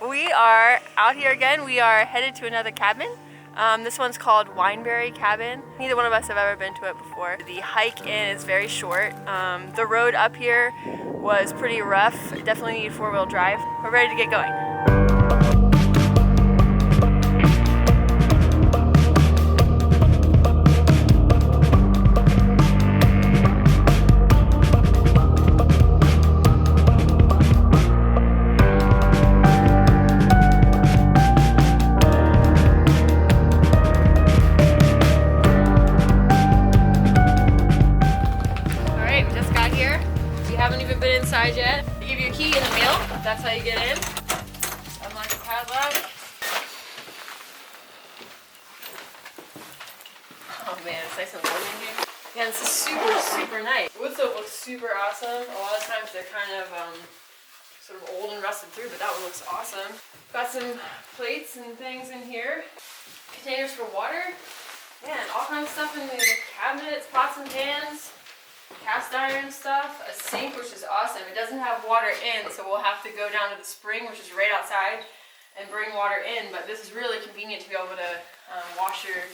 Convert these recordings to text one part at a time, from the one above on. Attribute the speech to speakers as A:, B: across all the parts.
A: We are out here again. We are headed to another cabin. This one's called Wineberry Cabin. Neither one of us have ever been to it before. The hike in is very short. The road up here was pretty rough. Definitely need four-wheel drive. We're ready to get going. Inside yet. They give you a key in the mail. That's how you get in. Unlock the padlock. Oh man, it's nice and warm in here. Yeah, this is super nice. The wood stove looks super awesome. A lot of times they're kind of sort of old and rusted through, but that one looks awesome. Got some plates and things in here. Containers for water. Man, all kinds of stuff in the cabinets, pots and pans. Cast iron stuff, a sink, which is awesome. It doesn't have water in, so we'll have to go down to the spring, which is right outside, and bring water in. But this is really convenient to be able to wash your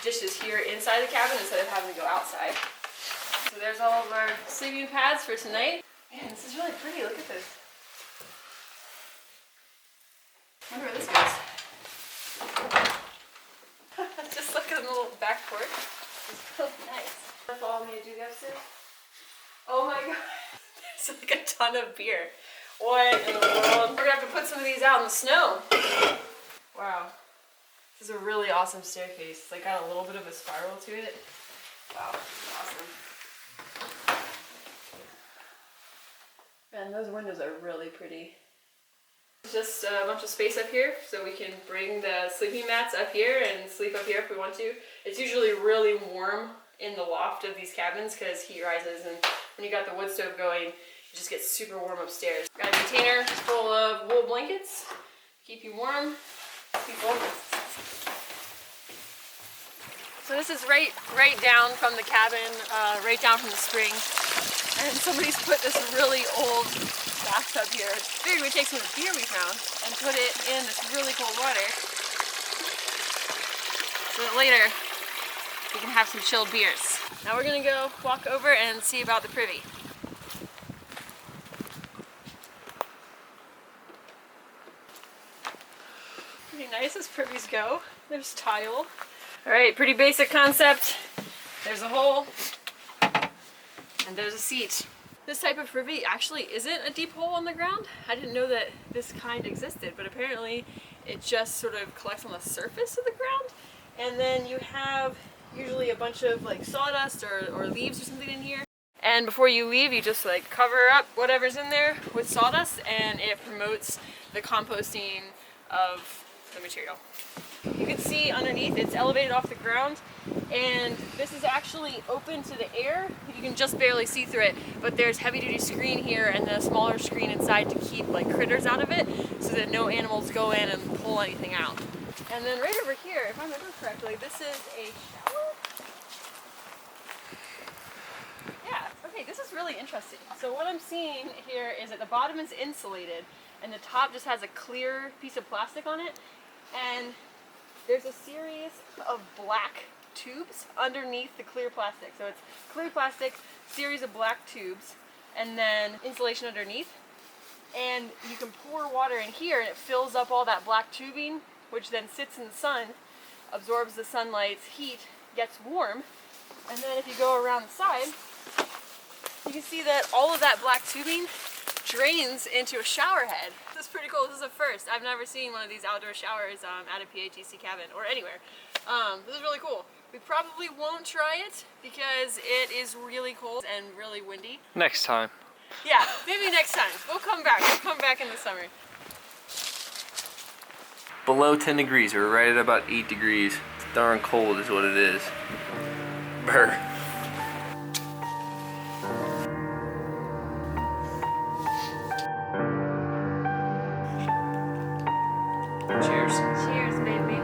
A: dishes here inside the cabin instead of having to go outside. So there's all of our sleeping pads for tonight. Man, this is really pretty. Look at this. I wonder where this goes. Just look at the little back porch. It's so nice. Follow me to do the upstairs. Oh my god, there's like a ton of beer. What in the world? We're gonna have to put some of these out in the snow. Wow, this is a really awesome staircase. It's like got a little bit of a spiral to it. Wow, awesome. Man, those windows are really pretty. Just a bunch of space up here, so we can bring the sleeping mats up here and sleep up here if we want to. It's usually really warm in the loft of these cabins because heat rises, and when you got the wood stove going, it just gets super warm upstairs. Got a container full of wool blankets, keep you warm. So this is right down from the cabin, right down from the spring, and somebody's put this really old bathtub here. Figured we'd take some of the beer we found and put it in this really cold water, so that later we can have some chilled beers. Now we're gonna go walk over and see about the Privy. Pretty nice as Privies go. There's tile. All right, pretty basic concept. There's a hole and there's a seat. This type of Privy actually isn't a deep hole on the ground. I didn't know that this kind existed, but apparently it just sort of collects on the surface of the ground. And then you have usually a bunch of like sawdust or leaves or something in here. And before you leave, you just like cover up whatever's in there with sawdust, and it promotes the composting of the material. You can see underneath it's elevated off the ground, and this is actually open to the air. You can just barely see through it, but there's heavy duty screen here and then a smaller screen inside to keep like critters out of it so that no animals go in and pull anything out. And then right over here, if I remember correctly, this is a shower? Yeah, okay, this is really interesting. So what I'm seeing here is that the bottom is insulated and the top just has a clear piece of plastic on it. And there's a series of black tubes underneath the clear plastic. So it's clear plastic, series of black tubes, and then insulation underneath. And you can pour water in here and it fills up all that black tubing, which then sits in the sun, absorbs the sunlight's heat, gets warm, and then if you go around the side, you can see that all of that black tubing drains into a shower head. This is pretty cool. This is a first. I've never seen one of these outdoor showers at a PATC cabin or anywhere. This is really cool. We probably won't try it because it is really cold and really windy.
B: Next time.
A: Yeah, maybe next time. We'll come back. We'll come back in the summer.
B: Below 10 degrees, we're right at about 8 degrees. It's darn cold is what it is. Brr.
A: Cheers. Cheers, baby.